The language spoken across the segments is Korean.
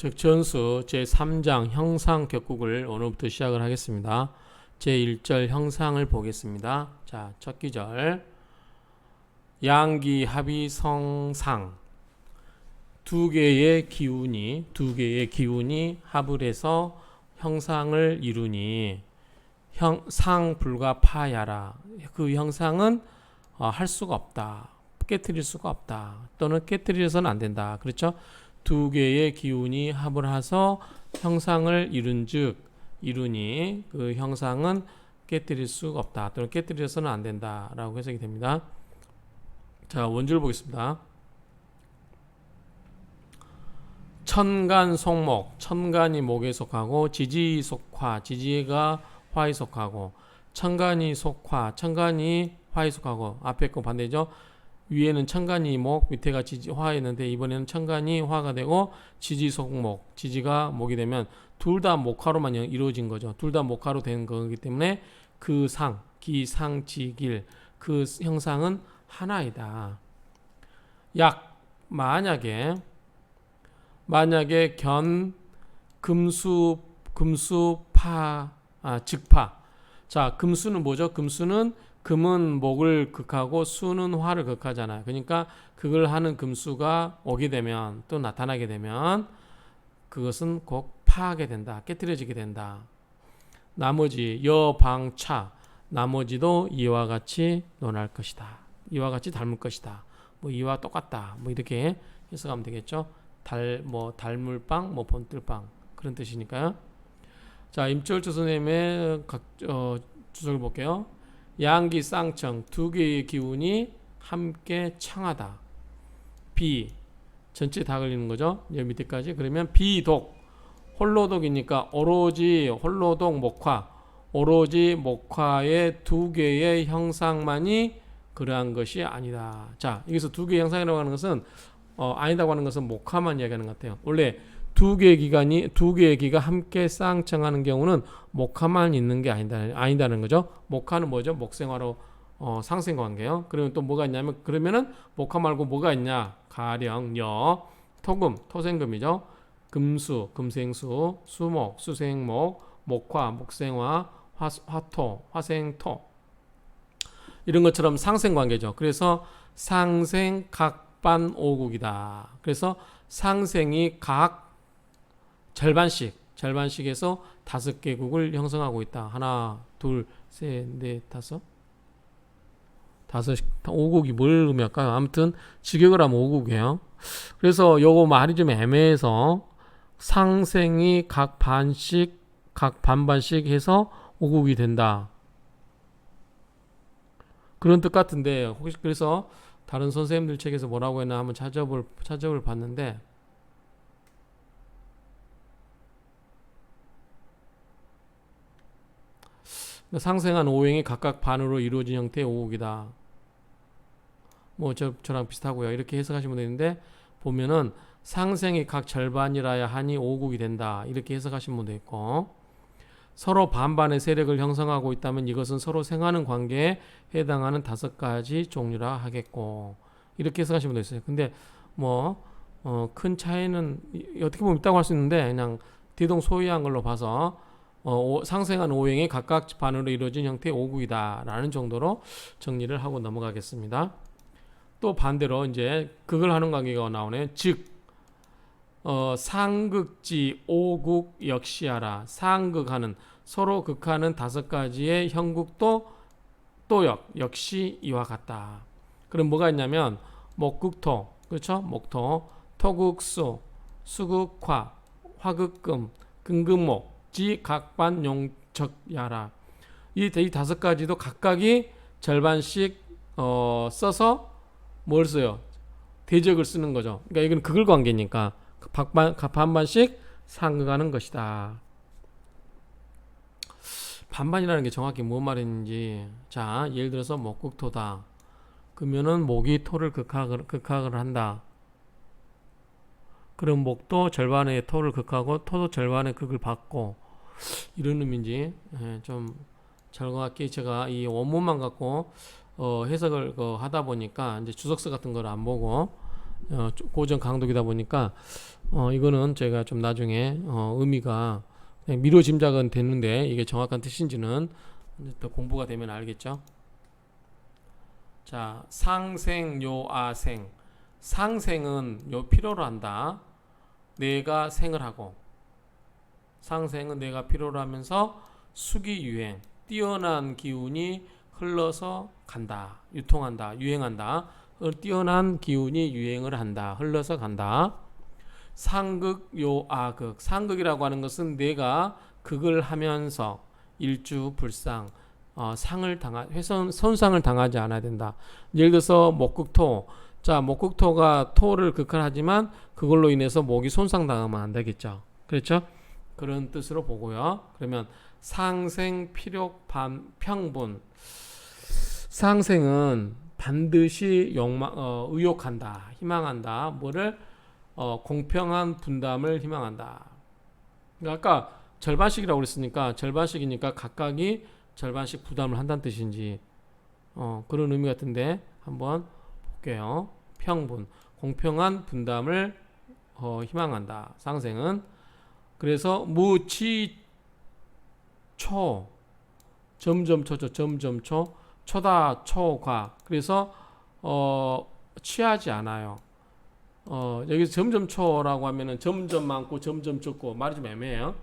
즉 전수 제3장 형상 격국을 오늘부터 시작을 하겠습니다. 제1절 형상을 보겠습니다. 자, 첫 기절 양기 합이 성상 두 개의 기운이 합을 해서 형상을 이루니 상 불가 파야라. 그 형상은 할 수가 없다. 깨트릴 수가 없다. 또는 깨트려서는 안 된다. 그렇죠? 두 개의 기운이 합을 해서 형상을 이루니 그 형상은 깨트릴 수가 없다. 또는 깨트려서는 안 된다. 라고 해석이 됩니다. 자, 원주를 보겠습니다. 천간 속목, 천간이 목에 속하고 지지 속화, 지지가 화에 속하고 천간이 속화, 천간이 화에 속하고 앞에 거 반대죠. 위에는 천간이 목, 밑에가 지지 화였는데 이번에는 천간이 화가 되고 지지 속목, 지지가 목이 되면 둘 다 목화로만 이루어진 거죠. 둘 다 목화로 된 거기 때문에 그 상, 기상지길 그 형상은 하나이다. 약 만약에 금수파 즉파. 자, 금수는 뭐죠? 금수는 금은 목을 극하고 수는 화를 극하잖아요. 그러니까 그걸 하는 금수가 오게 되면 또 나타나게 되면 그것은 곧 파하게 된다. 깨트려지게 된다. 나머지 여방차 나머지도 이와 같이 논할 것이다. 이와 같이 닮을 것이다. 뭐 이와 똑같다. 뭐 이렇게 해석하면 되겠죠. 달물빵, 본뜰빵 그런 뜻이니까요. 자, 임철주 선생님의 주석을 볼게요. 양기 쌍청 두 개의 기운이 함께 창하다. 비 전체 다 걸리는 거죠. 여기 밑에까지. 그러면 비독 홀로독이니까 오로지 홀로독 목화 오로지 목화의 두 개의 형상만이 그러한 것이 아니다. 자, 여기서 두 개의 형상이라고 하는 것은 아니다고 하는 것은 목화만 이야기하는 것 같아요. 원래 두 개의 기가 함께 쌍청하는 경우는 목화만 있는 게 아니다는 거죠. 목화는 뭐죠? 목생화로 상생관계요. 그러면 또 뭐가 있냐면 그러면은 목화 말고 뭐가 있냐? 가령 토금 토생금이죠. 금수 금생수 수목 수생목 목화 목생화 화토 화생토 이런 것처럼 상생관계죠. 그래서 상생각 반오국이다. 그래서 상생이 각 절반씩에서 5개 국을 형성하고 있다. 하나, 둘, 셋, 넷, 다섯, 5국이 뭘 의미할까요? 아무튼 직역을 하면 5국이에요. 그래서 요거 말이 좀 애매해서 상생이 각 반반씩 해서 5국이 된다. 그런 뜻 같은데 혹시 그래서 다른 선생님들 책에서 뭐라고 했나 한번 찾아볼 봤는데 상생한 오행이 각각 반으로 이루어진 형태의 오국이다. 뭐 저랑 비슷하고요. 이렇게 해석하시면 되는데 보면은 상생이 각 절반이라야 하니 오국이 된다. 이렇게 해석하시면 분도 있고 서로 반반의 세력을 형성하고 있다면 이것은 서로 생하는 관계에 해당하는 5가지 종류라 하겠고 이렇게 해석하시면 되겠어요. 근데 큰 차이는 어떻게 보면 있다고 할 수 있는데 그냥 대동소이한 걸로 봐서 상생한 오행이 각각 반으로 이루어진 형태의 오국이다 라는 정도로 정리를 하고 넘어가겠습니다. 또 반대로 이제 극을 하는 관계가 나오네. 즉 상극지 오국 역시하라. 상극하는 서로 극하는 5가지의 형국도 역시 이와 같다. 그럼 뭐가 있냐면 목극토, 그렇죠? 목토, 토극수, 수극화, 화극금, 금극목, 지각반용적야라. 이 5가지도 각각이 절반씩 써서 뭘 써요? 대적을 쓰는 거죠. 그러니까 이건 극을 관계니까 반반씩 상극하는 것이다. 반반이라는 게 정확히 무슨 말인지. 자, 예를 들어서 목극토다. 그러면은 목이 토를 극학을 한다. 그럼 목도 절반의 토를 극하고 토도 절반의 극을 받고 이런 의미인지 좀 정확히 제가 이 원문만 갖고 해석을 하다 보니까 이제 주석서 같은 걸 안 보고 고정 강독이다 보니까 이거는 제가 좀 나중에 의미가 그냥 미로 짐작은 됐는데 이게 정확한 뜻인지는 더 공부가 되면 알겠죠. 자, 상생요아생. 상생은 요 필요로 한다. 내가 생을 하고, 상생은 내가 필요로 하면서 수기유행, 뛰어난 기운이 흘러서 간다, 유통한다, 유행한다. 뛰어난 기운이 유행을 한다, 흘러서 간다. 상극요아극. 상극이라고 하는 것은 내가 극을 하면서 일주불상, 손상을 당하지 않아야 된다. 예를 들어서 목극토. 자, 목극토가 토를 극한하지만 그걸로 인해서 목이 손상당하면 안 되겠죠. 그렇죠? 그런 뜻으로 보고요. 그러면 상생, 필욕, 평분. 상생은 반드시 의욕한다, 희망한다. 뭐를 공평한 분담을 희망한다. 그러니까 아까 절반씩이라고 그랬으니까 절반씩이니까 각각이 절반씩 부담을 한다는 뜻인지 그런 의미 같은데 한번 볼게요. 평분, 공평한 분담을 희망한다. 상생은 그래서 무치초, 점점초죠. 점점초, 초다 초과. 그래서 취하지 않아요. 여기서 점점초라고 하면은 점점 많고 점점 적고 말이 좀 애매해요.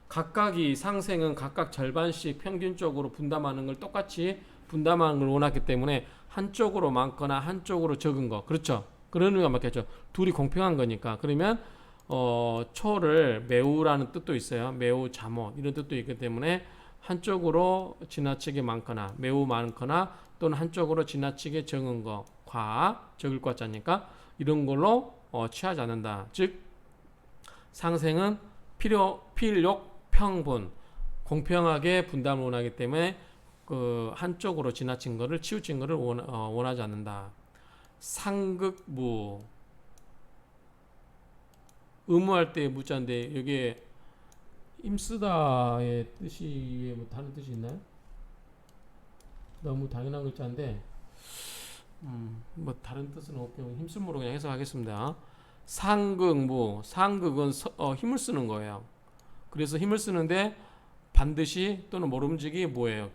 각각이 상생은 각각 절반씩 평균적으로 분담하는 걸 똑같이 분담하는 걸 원하기 때문에 한쪽으로 많거나 한쪽으로 적은 거. 그렇죠? 그런 의미가 맞겠죠. 둘이 공평한 거니까. 그러면 초를 매우라는 뜻도 있어요. 매우 잠옷 이런 뜻도 있기 때문에 한쪽으로 지나치게 많거나 매우 많거나 또는 한쪽으로 지나치게 적은 거. 적을 과자니까 이런 걸로 취하지 않는다. 즉 상생은 필욕, 평분, 공평하게 분담을 원하기 때문에 그 한쪽으로 지나친 거를 치우친 거를 원하지 않는다. 상극무, 의무할 때의 무자인데 여기에 힘쓰다의 뜻이 뭐 다른 뜻이 있나요? 너무 당연한 글자인데 뭐 다른 뜻은 없고 힘쓸무로 그냥 해석하겠습니다. 상극무, 상극은 힘을 쓰는 거예요. 그래서 힘을 쓰는데 반드시 또는 모름지기 뭐예요?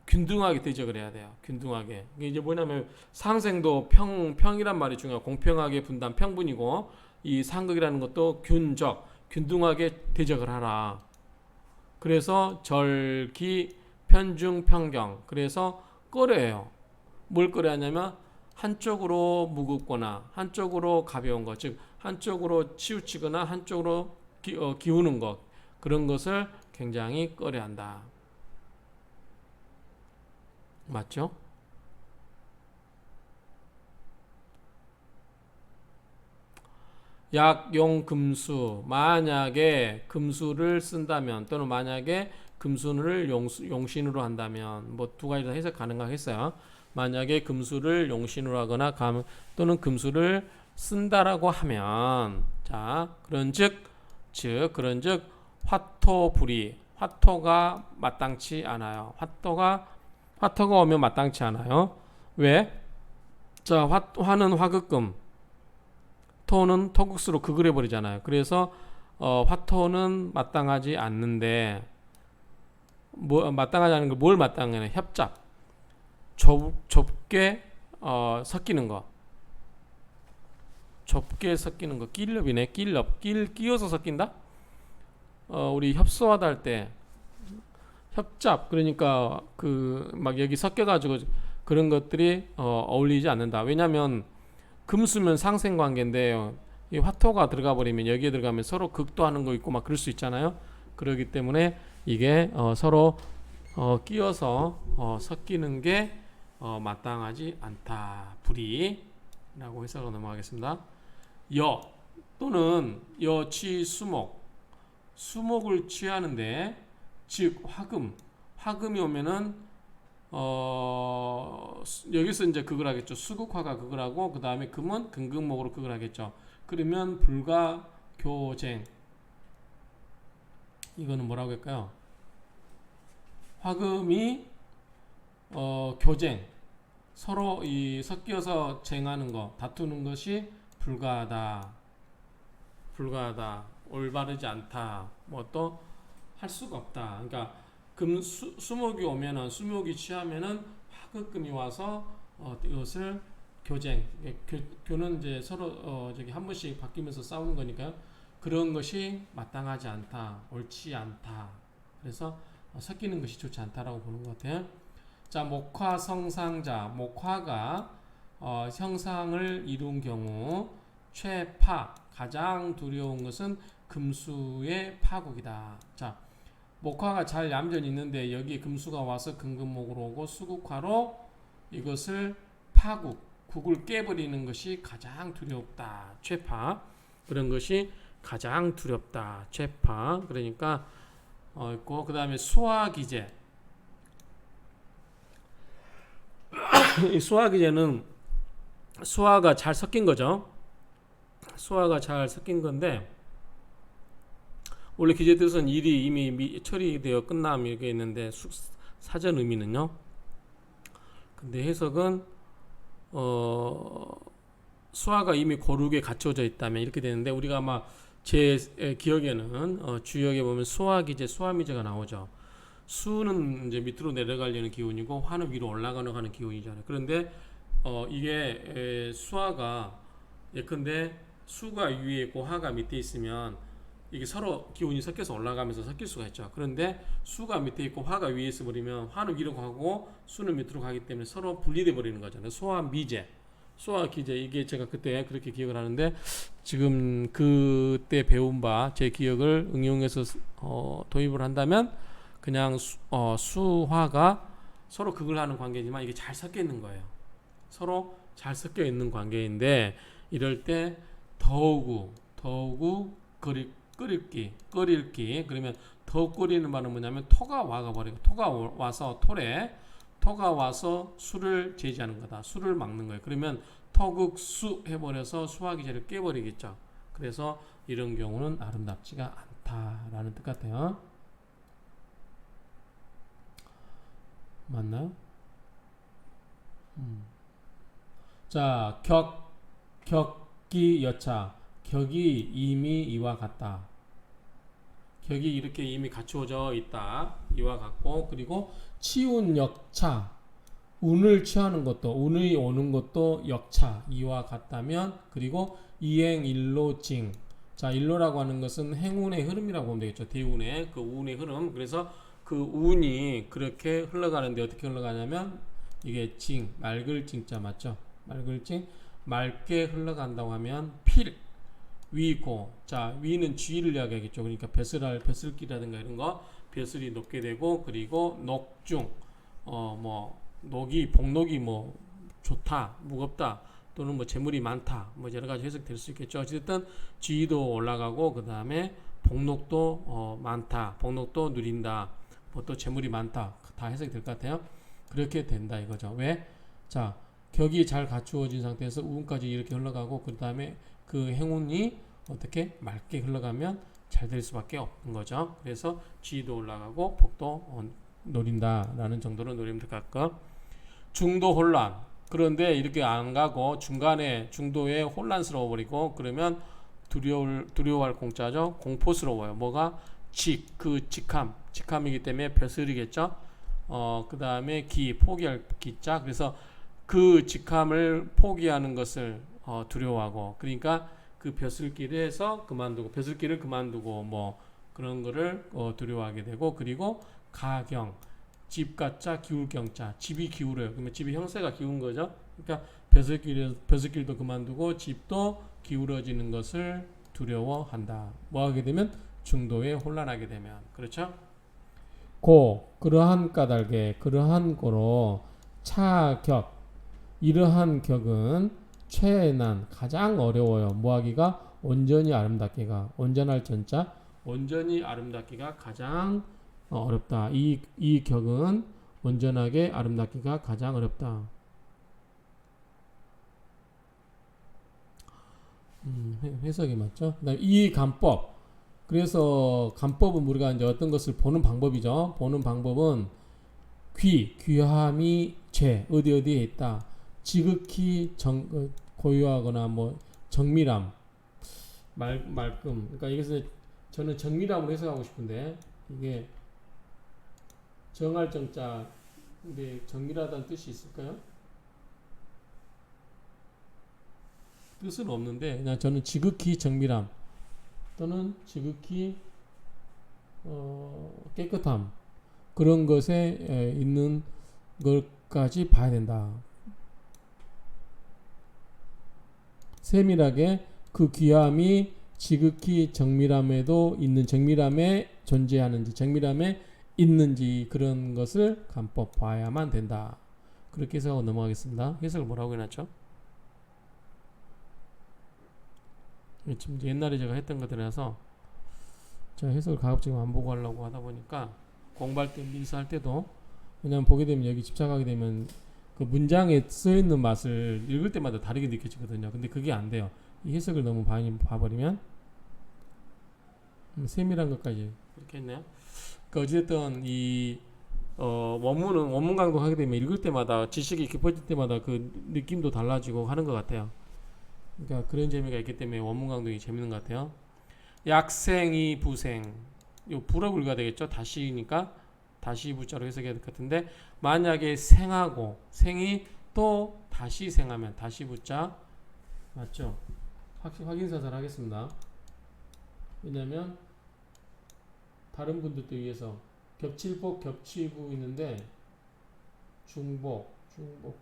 균등하게 대적을 해야 돼요. 균등하게. 이게 이제 뭐냐면 상생도 평이란 말이 중요해요. 공평하게 분담 평분이고 이 상극이라는 것도 균등하게 대적을 하라. 그래서 절기, 편중, 평경. 그래서 꺼려요. 뭘 꺼려하냐면 한쪽으로 무겁거나 한쪽으로 가벼운 것, 즉 한쪽으로 치우치거나 한쪽으로 기우는 것, 그런 것을 굉장히 꺼려한다. 맞죠? 약용금수. 만약에 금수를 쓴다면 또는 만약에 금수를 용신으로 한다면 뭐 두 가지 다 해석 가능하겠어요. 만약에 금수를 용신으로 하거나 또는 금수를 쓴다라고 하면 자 그런즉 화토불이, 화토가 마땅치 않아요. 화토가 오면 마땅치 않아요. 왜? 자 화는 화극금, 토는 토극수로 극을 해버리잖아요. 그래서 화토는 마땅하지 않는데 마땅하지 않은 걸 뭘 마땅하냐? 협잡, 좁게 섞이는 거, 좁게 섞이는 거, 끼럽이네. 끼어서 섞인다. 우리 협소하다 할 때 협잡, 그러니까 그 막 여기 섞여가지고 그런 것들이 어울리지 않는다. 왜냐하면 금수면 상생 관계인데 이 화토가 들어가 버리면 여기에 들어가면 서로 극도하는 거 있고 막 그럴 수 있잖아요. 그렇기 때문에 이게 서로 끼어서 섞이는 게 마땅하지 않다. 불이라고 해석을 넘어가겠습니다. 여 또는 여취 수목을 취하는데 즉 화금이 오면은 여기서 이제 극을 하겠죠. 수극화가 극을 하고 그 다음에 금은 금극목으로 극을 하겠죠. 그러면 불가교쟁, 이거는 뭐라고 할까요? 화금이 교쟁, 서로 이 섞여서 쟁하는 거, 다투는 것이 불가하다. 불가하다. 올바르지 않다. 뭐 또 할 수가 없다. 그러니까 수목이 오면은 수목이 취하면은 화급금이 와서 이것을 교쟁, 교는 이제 서로 저기 한 번씩 바뀌면서 싸우는 거니까요. 그런 것이 마땅하지 않다, 옳지 않다. 그래서 섞이는 것이 좋지 않다라고 보는 것 같아요. 자, 목화 성상자, 목화가 형상을 이룬 경우 최파, 가장 두려운 것은 금수의 파국이다. 자, 목화가 잘 얌전히 있는데 여기 금수가 와서 금금목으로 오고 수국화로 이것을 파국, 국을 깨버리는 것이 가장 두렵다. 최파. 그런 것이 가장 두렵다. 최파. 그러니까 있고 그다음에 수화기제. 이 수화기제는 수화가 잘 섞인 거죠. 수화가 잘 섞인 건데 원래 기재 뜻은 일이 이미 처리되어 끝남 이렇게 있는데 사전 의미는요. 근데 해석은 수화가 이미 고르게 갖춰져 있다면 이렇게 되는데 우리가 아마 제 기억에는 주역에 보면 수화기제, 수화미제가 나오죠. 수는 이제 밑으로 내려가려는 기운이고 화는 위로 올라가는 기운이잖아요. 그런데 이게 수화가 예컨대 수가 위에 있고 화가 밑에 있으면 이게 서로 기운이 섞여서 올라가면서 섞일 수가 있죠. 그런데 수가 밑에 있고 화가 위에 있어 버리면 화는 위로 가고 수는 밑으로 가기 때문에 서로 분리돼 버리는 거잖아요. 수화 미제, 수화 기제 이게 제가 그때 그렇게 기억을 하는데 지금 그때 배운 바 제 기억을 응용해서 도입을 한다면 그냥 수화가 서로 극을 하는 관계지만 이게 잘 섞여 있는 거예요. 서로 잘 섞여 있는 관계인데 이럴 때 더우고 끓일기 그러면 더욱 끓이는 말은 뭐냐면 토가 와가 버리고 토가 와서 토가 와서 수를 제지하는 거다. 수를 막는 거예요. 그러면 토극수 해버려서 수화기제를 깨버리겠죠. 그래서 이런 경우는 아름답지가 않다라는 뜻 같아요. 맞나요? 자, 격기 여차. 격이 이미 이와 같다. 격이 이렇게 이미 갖추어져 있다. 이와 같고 그리고 치운 역차. 운을 취하는 것도 운이 오는 것도 역차 이와 같다면 그리고 이행 일로징. 자, 일로라고 하는 것은 행운의 흐름이라고 보면 되겠죠. 대운의 그 운의 흐름. 그래서 그 운이 그렇게 흘러가는데 어떻게 흘러가냐면 이게 징, 맑을 징자 맞죠? 맑을 징, 맑게 흘러간다고 하면 필, 위고. 자, 위는 지위를 이야기하겠죠. 그러니까 벼슬길이라든가 이런 거 벼슬이 높게 되고 그리고 녹중, 녹이 복록이 뭐 좋다, 무겁다 또는 뭐 재물이 많다, 뭐 여러 가지 해석될 수 있겠죠. 어쨌든 지위도 올라가고 그 다음에 복록도 많다, 복록도 누린다, 뭐 또 재물이 많다 다 해석이 될 것 같아요. 그렇게 된다 이거죠. 왜? 자, 격이 잘 갖추어진 상태에서 우운까지 이렇게 흘러가고 그 다음에 그 행운이 어떻게 맑게 흘러가면 잘 될 수밖에 없는 거죠. 그래서 지위도 올라가고 복도 노린다라는 정도로 노리면 될 것 같고 중도 혼란. 그런데 이렇게 안 가고 중간에 중도에 혼란스러워 버리고 그러면 두려워할 공짜죠. 공포스러워요. 뭐가 직함이기 때문에 벼슬이겠죠. 그 다음에 포기할 기자. 그래서 그 직함을 포기하는 것을 두려워하고 그러니까 그 벼슬길에서 벼슬길을 그만두고 뭐 그런 거를 두려워하게 되고 그리고 가경 집가자 기울경자 집이 기울어요. 그러면 집이 형세가 기운 거죠. 그러니까 벼슬길도 그만두고 집도 기울어지는 것을 두려워한다. 뭐 하게 되면 중도에 혼란하게 되면 그렇죠. 그러한 까닭에 그러한 거로 차격 이러한 격은 최난 가장 어려워요. 뭐하기가 온전히 아름답기가 온전할 전자 온전히 아름답기가 가장 어렵다. 이 격은 온전하게 아름답기가 가장 어렵다. 해석이 맞죠? 그다음에 이 간법. 그래서 간법은 우리가 이제 어떤 것을 보는 방법이죠. 보는 방법은 귀함이 죄 어디에 있다. 지극히 고유하거나 뭐 정밀함 말끔. 그러니까 이것을 저는 정밀함으로 해석하고 싶은데 이게 정할 정자 근데 정밀하다는 뜻이 있을까요? 뜻은 없는데 그냥 저는 지극히 정밀함 또는 지극히 깨끗함 그런 것에 있는 것까지 봐야 된다. 세밀하게 그 귀함이 지극히 정밀함에도 있는 정밀함에 존재하는지 정밀함에 있는지 그런 것을 간법 봐야만 된다. 그렇게 해석하고 넘어가겠습니다. 해석을 뭐라고 해놨죠? 지금 옛날에 제가 했던 것들이라서 제가 해석을 가급적이면 안 보고 하려고 하다 보니까 공부할 때 민수할 때도 왜냐면 보게 되면 여기 집착하게 되면 그 문장에 쓰여있는 맛을 읽을 때마다 다르게 느껴지거든요. 근데 그게 안 돼요. 이 해석을 너무 많이 봐버리면 세밀한 것까지 그렇게 했네요. 그 어찌됐든 이 원문은 원문 강독하게 되면 읽을 때마다 지식이 깊어질 때마다 그 느낌도 달라지고 하는 것 같아요. 그러니까 그런 재미가 있기 때문에 원문 강독이 재밌는 것 같아요. 약생이 부생 요 불어불가 되겠죠. 다시니까 다시 부자로 해석해야 될 것 같은데 만약에 생하고 생이 또 다시 생하면 다시 부자 맞죠? 확인사살 하겠습니다. 왜냐면 다른 분들도 위해서 겹칠복 겹치고 있는데 중복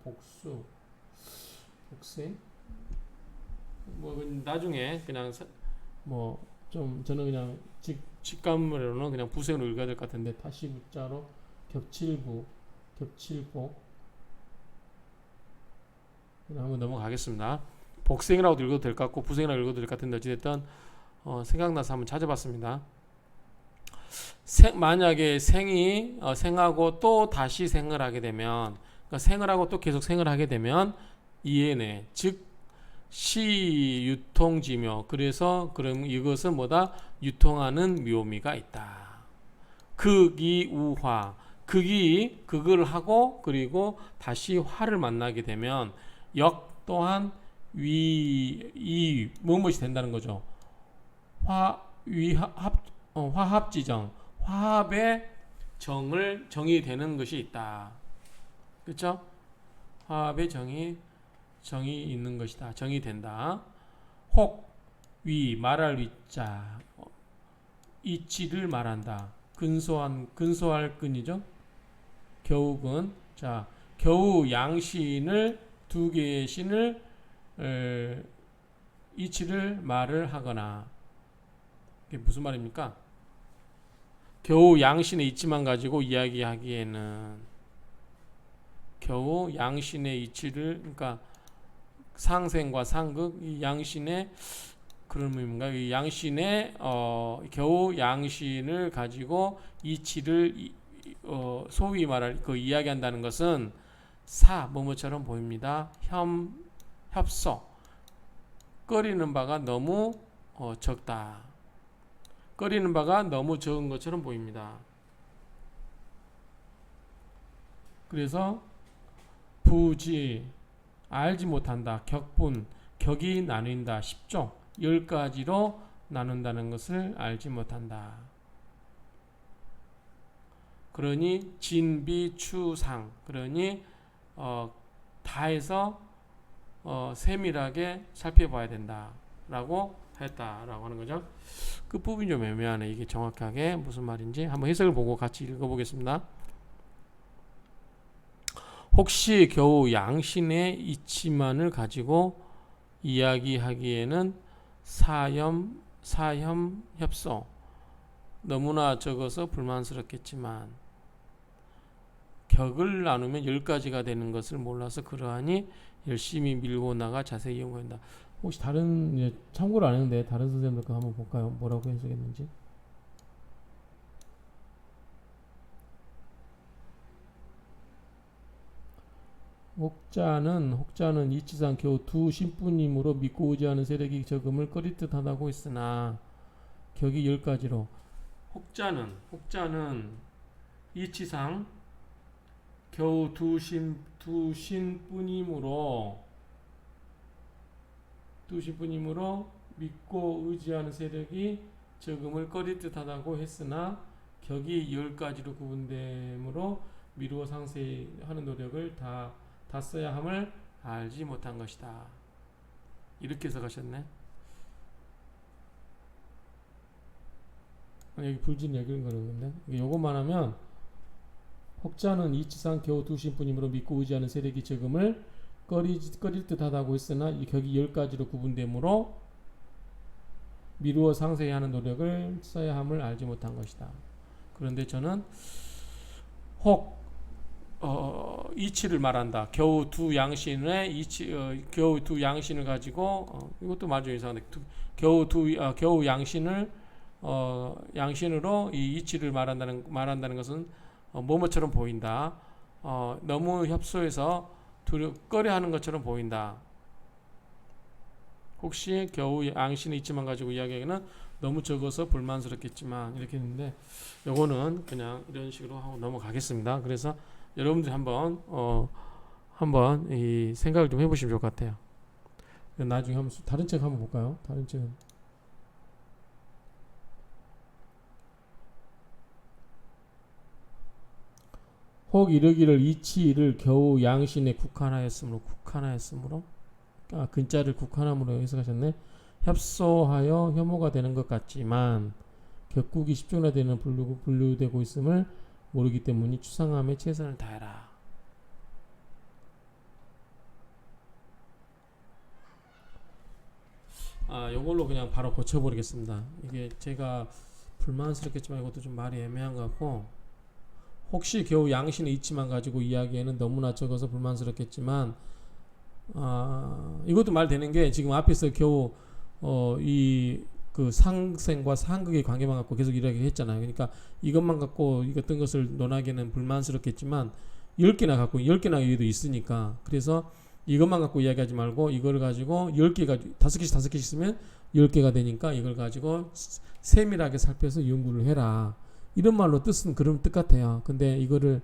복수 복생 뭐 나중에 그냥 뭐 좀 저는 그냥 직감으로는 그냥 부생으로 읽어야 될 것 같은데 다시 부자로 겹칠복 그냥 한번 넘어가겠습니다. 복생이라고 읽어도 될 것 같고 부생이라고 읽어도 될 것 같은데 어찌됐든 생각나서 한번 찾아봤습니다. 만약에 생이 생하고 또 다시 생을 하게 되면 그러니까 생을 하고 또 계속 생을 하게 되면 이해네 즉 시유통지묘 그래서 그럼 이것은 뭐다 유통하는 묘미가 있다. 극이우화 극이 극을 하고 그리고 다시 화를 만나게 되면 역 또한 위 무엇이 된다는 거죠. 화합지정 화합의 정이 되는 것이 있다. 그렇죠? 화합의 정이 있는 것이다. 정이 된다. 혹, 말할 위자 이치를 말한다. 근소할 끈이죠. 겨우근 자 겨우 양신을 두 개의 신을 이치를 말을 하거나 이게 무슨 말입니까? 겨우 양신의 이치만 가지고 이야기하기에는 겨우 양신의 이치를 그러니까 상생과 상극 이 양신의 그런 의미인가? 이 양신의 겨우 양신을 가지고 이치를 소위 말할 그 이야기한다는 것은 뭐뭐처럼 보입니다. 협소 끓이는 바가 너무 적다. 끓이는 바가 너무 적은 것처럼 보입니다. 그래서 부지 알지 못한다. 격분 격이 나뉜다. 10종 10가지로 나눈다는 것을 알지 못한다. 그러니 진비추상 그러니 다 해서 세밀하게 살펴봐야 된다라고 했다라고 하는 거죠. 끝부분이 좀 애매하네. 이게 정확하게 무슨 말인지 한번 해석을 보고 같이 읽어보겠습니다. 혹시 겨우 양신의 이치만을 가지고 이야기하기에는 사염협소 너무나 적어서 불만스럽겠지만 격을 나누면 10가지가 되는 것을 몰라서 그러하니 열심히 밀고 나가 자세히 연구한다. 혹시 다른 참고를 안 했는데 다른 선생님들 거 한번 볼까요? 뭐라고 해석했는지. 혹자는 이치상 겨우 두 신부님으로 믿고 의지하는 세력이 적음을 꺼리듯 하다고 했으나 격이 10가지로 혹자는 이치상 겨우 두 신뿐이므로 믿고 의지하는 세력이 적음을 꺼릴 듯하다고 했으나 격이 10가지로 구분되므로 미루어 상세하는 노력을 다 써야 함을 알지 못한 것이다. 이렇게 해석하셨네. 여기 불진 여기는 거는 건데 요것만 하면 혹자는 이치상 겨우 두 신뿐이므로 믿고 의지하는 세력이 적음을 꺼릴 듯하다고 했으나 이 격이 10가지로 구분되므로 미루어 상세히 하는 노력을 써야 함을 알지 못한 것이다. 그런데 저는 혹 이치를 말한다. 겨우 두 양신의 겨우 두 양신을 가지고 이것도 맞아요. 이상한데 겨우 양신을 양신으로 이 이치를 말한다는 것은 뭐뭐처럼 보인다. 너무 협소해서 꺼려하는 것처럼 보인다. 혹시 겨우 양신의 이치만 가지고 이야기하기는 너무 적어서 불만스럽겠지만 이렇게 했는데 요거는 그냥 이런 식으로 하고 넘어가겠습니다. 그래서 여러분들이 한번 이 생각을 좀 해보시면 좋을 것 같아요. 나중에 한번 다른 책 한번 볼까요? 다른 책은 혹 이르기를 이치를 겨우 양신에 국한하였으므로 근자를 국한함으로 해석하셨네. 협소하여 혐오가 되는 것 같지만 격국이 10조나 되는 분류되고 있음을 모르기 때문에 추상함에 최선을 다해라. 요걸로 그냥 바로 고쳐버리겠습니다. 이게 제가 불만스럽겠지만 이것도 좀 말이 애매한 것 같고, 혹시 겨우 양신의 이치만 가지고 이야기에는 너무나 적어서 불만스럽겠지만 이것도 말 되는 게 지금 앞에서 겨우 이 그 상생과 상극의 관계만 갖고 계속 이야기했잖아요. 그러니까 이것만 갖고 어떤 것을 논하기에는 불만스럽겠지만 10개나 이유도 있으니까, 그래서 이것만 갖고 이야기하지 말고 이걸 가지고 10개가 5개씩 있으면 10개가 되니까 이걸 가지고 세밀하게 살펴서 연구를 해라. 이런 말로 뜻은 그런 뜻 같아요. 근데 이거를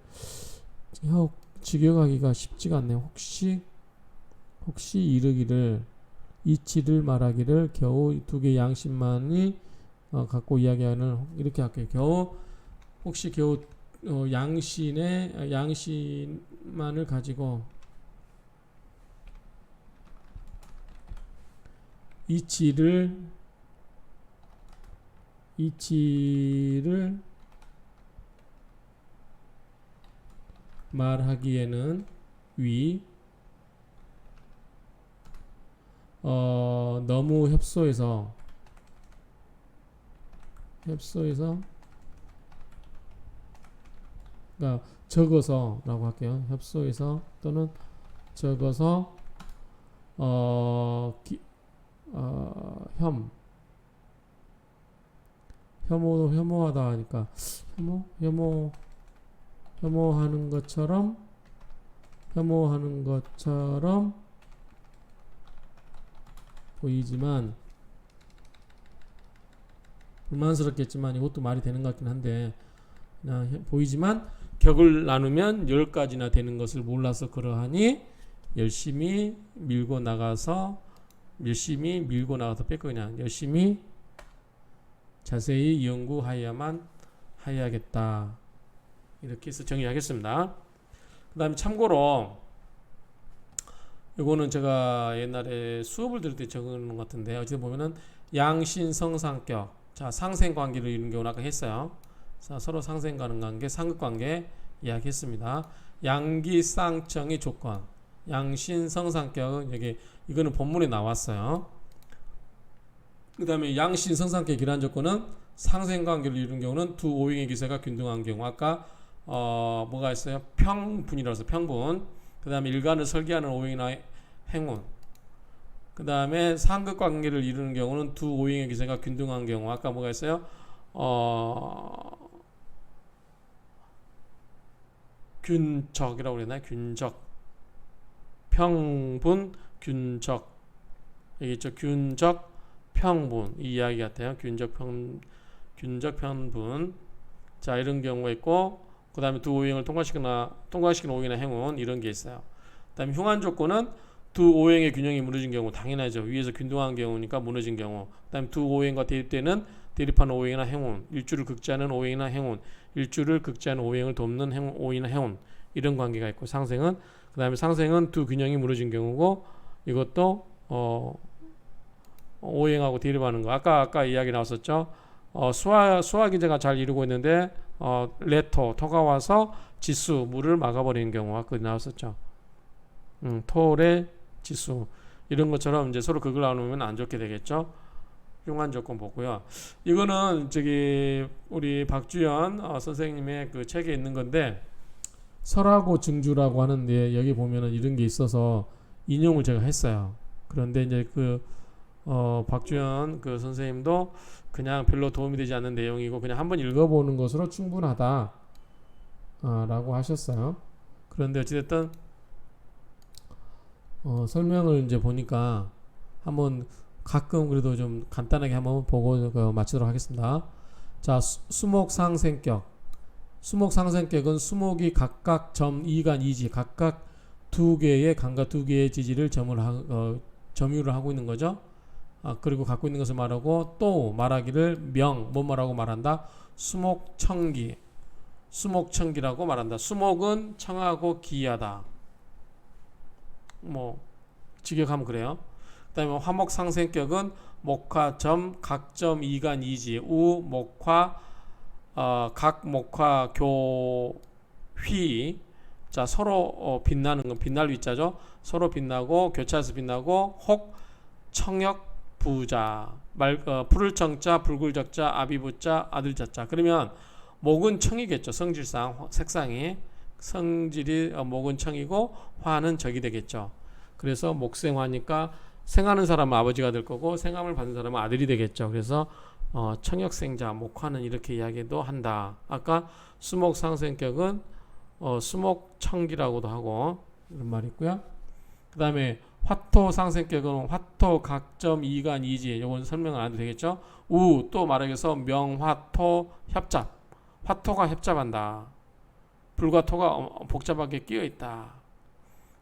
직역하기가 쉽지가 않네요. 혹시 이르기를 이치를 말하기를 겨우 두 개 양심만이 갖고 이야기하는, 이렇게 할게요. 혹시 겨우 양심만을 가지고 이치를 말하기에는 너무 협소해서 그러니까 적어서라고 할게요. 협소해서 또는 적어서 혐오하다 하니까 혐오하는 것처럼 보이지만, 불만스럽겠지만 이것도 말이 되는 것 같긴 한데, 그냥 보이지만 격을 나누면 10가지나 되는 것을 몰라서 그러하니 열심히 밀고 나가서 뺐고 그냥 열심히 자세히 연구하여야만 하야겠다. 이렇게 해서 정리하겠습니다. 그 다음에 참고로 이거는 제가 옛날에 수업을 들을 때 적은 것 같은데, 어디서 보면은 양신성상격, 자 상생관계를 이루는 경우는 아까 했어요. 자, 서로 상생가는 관계, 상극관계 이야기했습니다. 양기쌍청의 조건, 양신성상격은 이거는 본문에 나왔어요. 그 다음에 양신성상격의 기란 조건은 상생관계를 이루는 경우는 두 오행의 기세가 균등한 경우, 아까 뭐가 있어요? 평분이라서 평분. 그 다음에 일간을 설계하는 오행이나 행운. 그 다음에 상극관계를 이루는 경우는 두 오행의 기세가 균등한 경우, 아까 뭐가 있어요? 균적이라고 그랬나요? 균적, 평분, 균적. 여기 있죠? 균적, 평분. 이 이야기 같아요. 균적, 평분. 자, 이런 경우가 있고, 그 다음에 두 오행을 통과시키는 오행이나 행운 이런 게 있어요. 그 다음에 흉한 조건은 두 오행의 균형이 무너진 경우 당연하죠. 위에서 균등한 경우니까 무너진 경우. 그 다음에 두 오행과 대립되는 대립하는 오행이나 행운, 일주를 극지하는 오행이나 행운, 일주를 극지하는 오행을 돕는 행운, 오행이나 행운 이런 관계가 있고 상생은 그 다음에 상생은 두 균형이 무너진 경우고 이것도 오행하고 대립하는 거. 아까 이야기 나왔었죠. 수화 기제가 잘 이루고 있는데 토가 와서 지수 물을 막아버리는 경우가 그 나왔었죠. 토의 지수 이런 것처럼 이제 서로 극을 나누면 안 좋게 되겠죠. 흉한 조건 보고요. 이거는 우리 박주연 선생님의 그 책에 있는 건데 설하고 증주라고 하는데 여기 보면은 이런 게 있어서 인용을 제가 했어요. 그런데 이제 박주연 그 선생님도 그냥 별로 도움이 되지 않는 내용이고 그냥 한번 읽어보는 것으로 충분하다 라고 하셨어요. 그런데 어찌됐든 설명을 이제 보니까 한번 가끔 그래도 좀 간단하게 한번 보고 마치도록 하겠습니다. 자, 수목상생격. 수목상생격은 수목이 각각 점 2간 2지 각각 두 개의 간과 두 개의 지지를 점유를 하고 있는 거죠. 그리고 갖고 있는 것을 말하고 또 말하기를 뭐라고 말한다. 수목청기. 수목청기라고 말한다. 수목은 청하고 기이하다. 직역하면 그래요. 그 다음에 화목상생격은 목화점 각점 2간 2지 우 목화 각 목화 교휘 자 서로 빛나는 건 빛날 위자죠. 서로 빛나고 교차해서 빛나고 혹 청역 부자 푸를 청자 붉을 적자 아비부자 아들 자자. 그러면 목은 청이겠죠. 성질상 색상이 성질이 목은 청이고 화는 적이 되겠죠. 그래서 목생화니까 생하는 사람은 아버지가 될 거고 생함을 받는 사람은 아들이 되겠죠. 그래서 청역생자 목화는 이렇게 이야기도 한다. 아까 수목상생격은 수목청기라고도 하고 이런 말이 있고요. 그 다음에 화토상생격은 화토 각점 2간 2지 이건 설명을 안 해도 되겠죠. 우 또 말하기서 명화토 협잡 화토가 협잡한다. 불과 토가 복잡하게 끼어있다.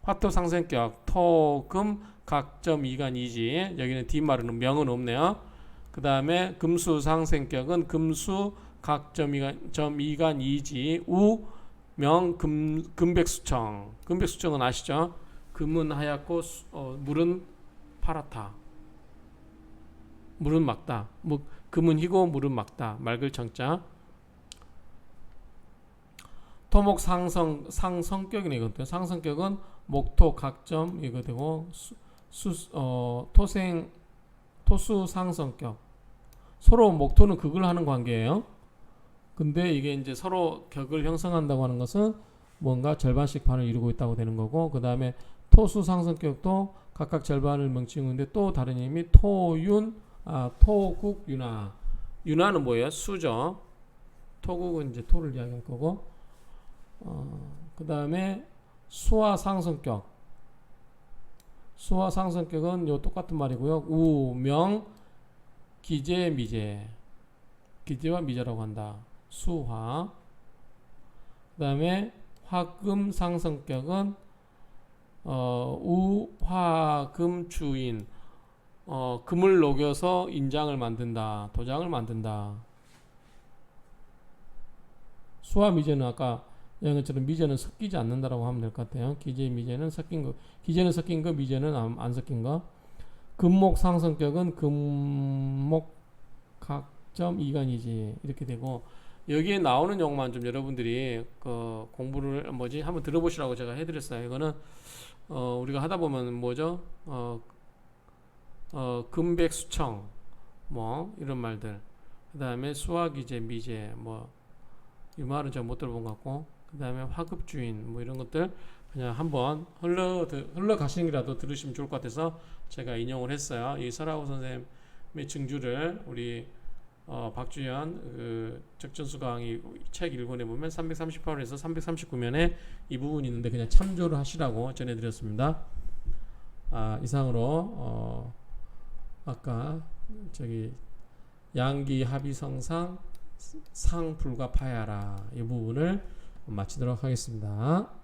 화토상생격 토금 각점 2간 2지 여기는 뒷말은 명은 없네요. 그 다음에 금수상생격은 금수 각점 2간 2지 우 명 금백수청. 금백수청은 아시죠? 금은 하얗고 물은 파랗다. 물은 맑다. 금은 희고 물은 맑다. 맑을 청자. 토목 상성격이네. 이것도 상성격은 목토 각점 이거 되고 토수 상성격. 서로 목토는 극을 하는 관계예요. 근데 이게 이제 서로 격을 형성한다고 하는 것은 뭔가 절반씩 반을 이루고 있다고 되는 거고, 그 다음에 토수 상성격도 각각 절반을 뭉치고 있는데 또 다른 이름이 토국 윤화. 윤화는 뭐예요? 수죠. 토국은 이제 토를 이야기할 거고, 그 다음에 수화 상성격. 수화 상성격은 요 똑같은 말이고요. 우, 명, 기재, 미재. 기재와 미재라고 한다. 수화. 그 다음에 화금 상성격은 우, 화, 금, 주인. 금을 녹여서 인장을 만든다. 도장을 만든다. 수화 미재는 아까 이런 것처럼 미재는 섞이지 않는다라고 하면 될 것 같아요. 기재, 미재는 섞인 거. 기재는 섞인 거, 미재는 안 섞인 거. 금목 상성격은 금목 각점 2간이지 이렇게 되고, 여기에 나오는 용어만 좀 여러분들이 공부를 한번 들어보시라고 제가 해드렸어요. 이거는 우리가 하다 보면 뭐죠? 금백수청 뭐 이런 말들. 그 다음에 수화기재, 미재 이 말은 제가 못 들어본 것 같고, 그 다음에 화급주인 뭐 이런 것들 그냥 한번 흘러가시는 기라도 들으시면 좋을 것 같아서 제가 인용을 했어요. 이 설하우 선생님의 증주를 우리 박주연 적전수 강의 책 1권에 보면 338에서 339면에 이 부분이 있는데 그냥 참조를 하시라고 전해드렸습니다. 이상으로 아까 양기 합의성상 상불과 파야라 이 부분을 마치도록 하겠습니다.